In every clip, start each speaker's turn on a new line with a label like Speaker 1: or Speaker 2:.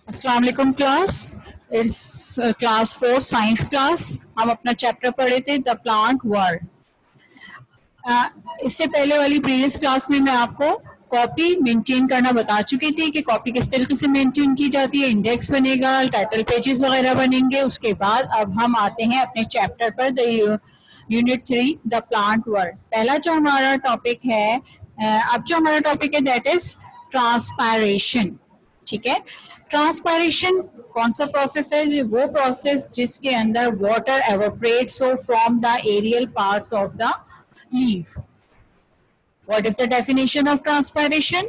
Speaker 1: अस्सलाम वालेकुम class. It's class 4 science class. हम अपना चैप्टर पढ़े थे द प्लांट वर्ल्ड। इससे पहले वाली प्रीवियस क्लास में मैं आपको कॉपी मेंटेन करना बता चुकी थी कि कॉपी किस तरीके से मेंटेन की जाती है। इंडेक्स बनेगा, टाइटल पेजेस वगैरह बनेंगे। उसके बाद अब हम आते हैं अपने चैप्टर पर, the unit 3 the plant world. पहला जो हमारा टॉपिक है, अब जो हमारा टॉपिक है दैट इज ट्रांसपायरेशन। ठीक है, ट्रांसपायरेशन कौन सा प्रोसेस है? वो प्रोसेस जिसके अंदर वाटर एवोपरेट्स हो from the aerial parts of the leaf. What is the definition of transpiration?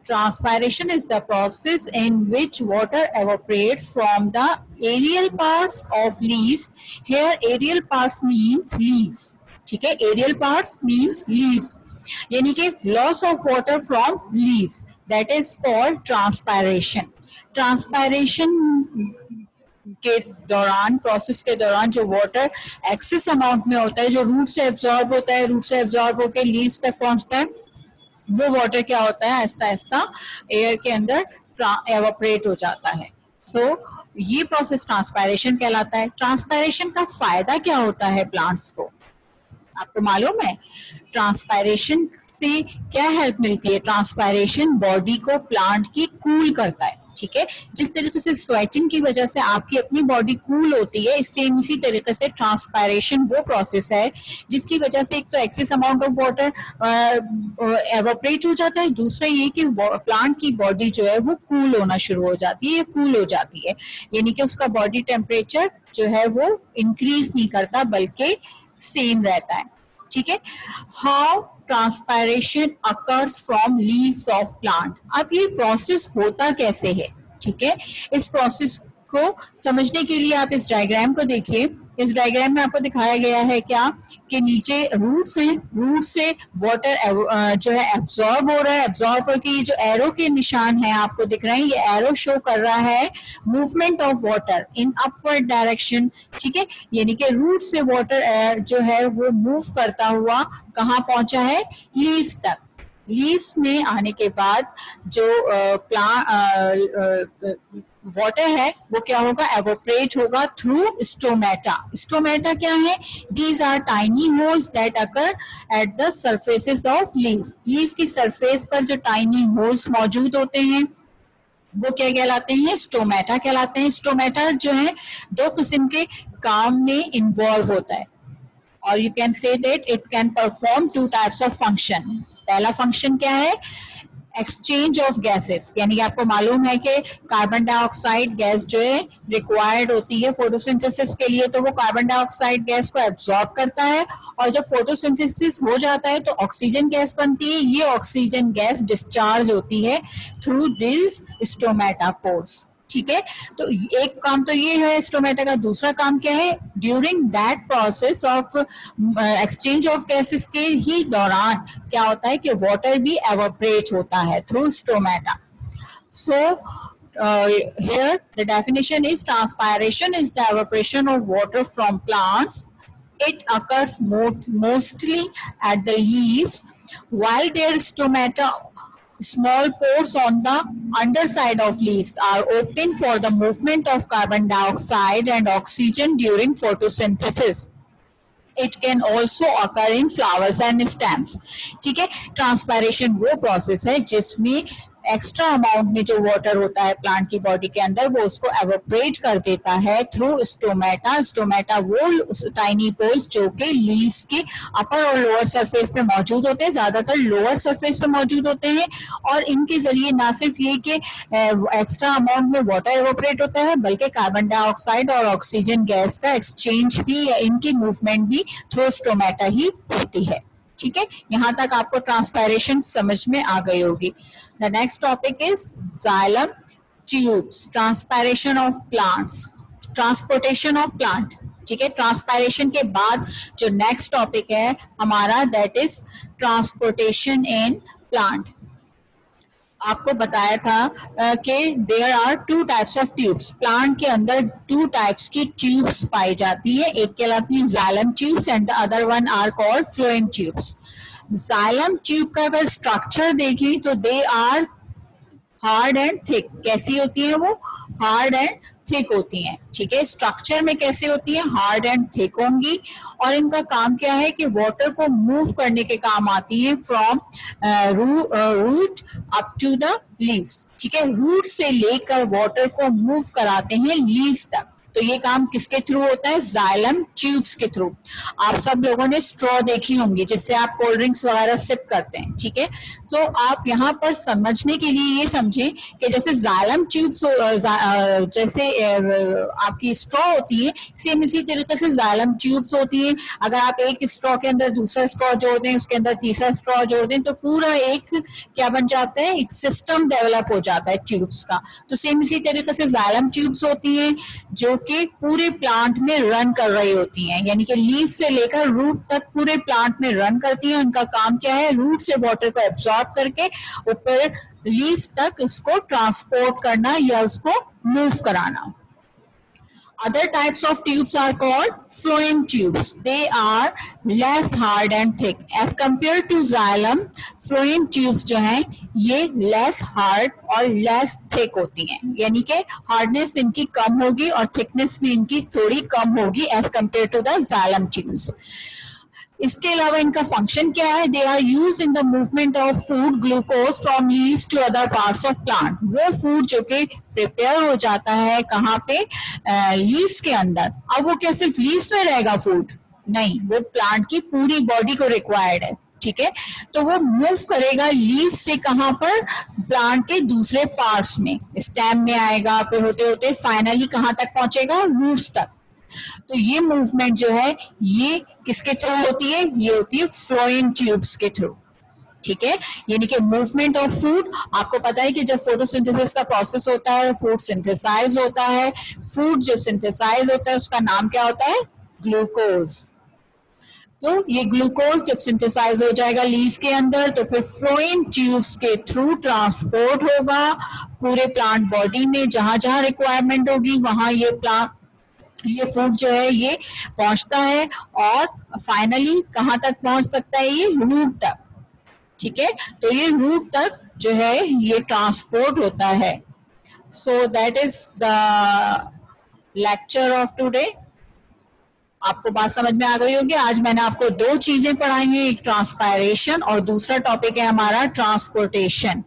Speaker 1: Transpiration is the process in which water evaporates from the aerial parts of leaves. Here aerial parts means leaves. ठीक है, aerial parts means leaves, यानी कि loss of water from leaves, that is called transpiration. Transpiration के दौरान, process के दौरान जो water excess amount में होता है, जो रूट से एब्जॉर्ब होता है, रूट से एब्जॉर्ब होकर लीव्स तक पहुंचता है, वो वाटर क्या होता है, आहिस्ता आहिस्ता एयर के अंदर एवापोरेट हो जाता है। सो ये प्रोसेस ट्रांसपायरेशन कहलाता है। ट्रांसपायरेशन का फायदा क्या होता है प्लांट्स को, आपको मालूम है? ट्रांसपायरेशन से क्या हेल्प मिलती है? ट्रांसपायरेशन बॉडी को, प्लांट की कूल करता है। ठीक है, जिस तरीके से स्वेटिंग की वजह से आपकी अपनी बॉडी कूल होती है, सेम इसी तरीके से ट्रांसपायरेशन वो प्रोसेस है जिसकी वजह से एक तो excess amount of water evaporate हो जाता है, दूसरा ये कि प्लांट की बॉडी जो है वो कूल होना शुरू हो जाती है, कूल हो जाती है, यानी कि उसका बॉडी टेम्परेचर जो है वो इंक्रीज नहीं करता बल्कि सेम रहता है। ठीक है, how transpiration occurs from leaves of plant. अब ये प्रोसेस होता कैसे है? ठीक है, इस प्रोसेस को समझने के लिए आप इस डायग्राम को देखिए। इस डायग्राम में आपको दिखाया गया है क्या कि नीचे रूट्स हैं, रूट से वाटर जो है एब्जॉर्ब हो रहा है, एब्जॉर्ब होकर ये जो एरो के निशान है आपको दिख रहे हैं, ये एरो शो कर रहा है movement of water in upward direction. ठीक है, यानी कि रूट से वाटर जो है वो मूव करता हुआ कहाँ पहुंचा है? लीव्स तक। लीव्स में आने के बाद जो वाटर है वो क्या होगा? एवोपरेट होगा थ्रू स्टोमेटा। स्टोमेटा क्या है? These are tiny holes that occur at the surfaces of leaf. Leaf की सरफेस पर जो टाइनी होल्स मौजूद होते हैं वो क्या कहलाते हैं? स्टोमेटा कहलाते हैं। स्टोमेटा जो है दो किस्म के काम में इन्वॉल्व होता है, और you can say that it can perform to types of function. पहला फंक्शन क्या है? एक्सचेंज ऑफ गैसेस, यानी आपको मालूम है कि कार्बन डाइऑक्साइड गैस जो है रिक्वायर्ड होती है फोटोसिंथेसिस के लिए, तो वो कार्बन डाइऑक्साइड गैस को एब्जॉर्ब करता है, और जब फोटोसिंथेसिस हो जाता है तो ऑक्सीजन गैस बनती है। ये ऑक्सीजन गैस डिस्चार्ज होती है थ्रू दिस स्टोमेटा पोर्स। ठीक है, तो एक काम तो ये है स्टोमेटा का। दूसरा काम क्या है? During that process of exchange of gases के ही दौरान क्या होता है कि वाटर भी एवोपरेट होता है through stomata. So here the definition is transpiration is the evaporation of water from plants. It occurs mostly at the leaves while their stomata. Small pores on the underside of leaves are open for the movement of carbon dioxide and oxygen during photosynthesis. It can also occur in flowers and stems. ठीक है, transpiration वो process है जिसमें extra amount में जो water होता है plant की बॉडी के अंदर वो उसको एवोपरेट कर देता है थ्रू स्टोमेटा। स्टोमेटा वो टाइनी पोर्स जो कि लीव्स के अपर और लोअर सरफेस पे मौजूद होते हैं, ज्यादातर लोअर सरफेस पे मौजूद होते हैं, और इनके जरिए ना सिर्फ ये कि एक्स्ट्रा अमाउंट में वाटर एवोपरेट होता है बल्कि कार्बन डाइऑक्साइड और ऑक्सीजन गैस का एक्सचेंज भी या इनकी मूवमेंट भी थ्रू स्टोमेटा ही होती है। ठीक है, यहां तक आपको ट्रांसपायरेशन समझ में आ गई होगी। The next topic is xylem tubes, transpiration of plants, transportation of plant. ठीक है, ट्रांसपायरेशन के बाद जो नेक्स्ट टॉपिक है हमारा that is transportation in plant. आपको बताया था कि there are two types of tubes. Plant के अंदर टू टाइप्स की ट्यूब्स पाई जाती है, एक कहलाती है xylem tubes and the other one are called phloem tubes. Xylem tube का अगर स्ट्रक्चर देखें तो they are hard and thick. कैसी होती है वो? हार्ड एंड थिक होती हैं, ठीक है। स्ट्रक्चर में कैसे होती है, हार्ड एंड थिक होंगी, और इनका काम क्या है कि वाटर को मूव करने के काम आती है from root up to the leaves, ठीक है। रूट से लेकर वाटर को मूव कराते हैं लीव्स तक। तो ये काम किसके थ्रू होता है, जाइलम ट्यूब्स के थ्रू। आप सब लोगों ने स्ट्रॉ देखी होंगी जिससे आप कोल्ड ड्रिंक्स वगैरह सिप करते हैं, ठीक है। तो आप यहाँ पर समझने के लिए ये समझें कि जैसे जाइलम ट्यूब्स जैसे आपकी स्ट्रॉ होती है, सेम इसी तरीके से जाइलम ट्यूब्स होती है। अगर आप एक स्ट्रॉ के अंदर दूसरा स्ट्रॉ जोड़ दें, उसके अंदर तीसरा स्ट्रॉ जोड़ दें, तो पूरा एक क्या बन जाता है, एक सिस्टम डेवलप हो जाता है ट्यूब्स का। तो सेम इसी तरीके से जाइलम ट्यूब्स होती हैं जो कि पूरे प्लांट में रन कर रही होती हैं, यानी कि लीफ से लेकर रूट तक पूरे प्लांट में रन करती हैं। उनका काम क्या है, रूट से वाटर को एब्जॉर्ब करके ऊपर लीफ तक उसको ट्रांसपोर्ट करना या उसको मूव कराना। Other types of tubes are called phloem tubes. They are less hard and thick as compared to xylem. Phloem tubes जो हैं ये less hard और less thick होती हैं, यानी कि hardness इनकी कम होगी और thickness भी इनकी थोड़ी कम होगी as compared to the xylem tubes. इसके अलावा इनका फंक्शन क्या है, they are use in the movement of food glucose from leaves to other parts of plant. वो फूड जो कि प्रिपेयर हो जाता है कहाँ पे, लीव्स के अंदर। अब वो क्या सिर्फ लीव्स में रहेगा फूड, नहीं, वो प्लांट की पूरी बॉडी को रिक्वायर्ड है, ठीक है। तो वो मूव करेगा लीव से कहाँ पर, प्लांट के दूसरे पार्ट्स में, स्टेम में आएगा, फिर होते होते फाइनली कहाँ तक पहुंचेगा, रूट्स तक। तो ये मूवमेंट जो है ये किसके थ्रू होती है, ये होती है फ्लोएम ट्यूब्स के थ्रू, ठीक है। यानी कि मूवमेंट ऑफ फूड, आपको पता है कि जब फोटोसिंथेसिस का प्रोसेस होता है, फूड सिंथेसाइज होता है। फूड जो सिंथेसाइज होता है उसका नाम क्या होता है, ग्लूकोज। तो ये ग्लूकोज जब सिंथेसाइज हो जाएगा लीव्स के अंदर, तो फिर फ्लोएम ट्यूब्स के थ्रू ट्रांसपोर्ट होगा पूरे प्लांट बॉडी में, जहां जहां रिक्वायरमेंट होगी वहां ये फूड जो है ये पहुंचता है, और फाइनली कहाँ तक पहुंच सकता है, ये रूट तक, ठीक है। तो ये रूट तक जो है ये ट्रांसपोर्ट होता है। So that is the lecture of today. आपको बात समझ में आ गई होगी। आज मैंने आपको दो चीजें पढ़ाई हैं, एक ट्रांसपायरेशन और दूसरा टॉपिक है हमारा ट्रांसपोर्टेशन।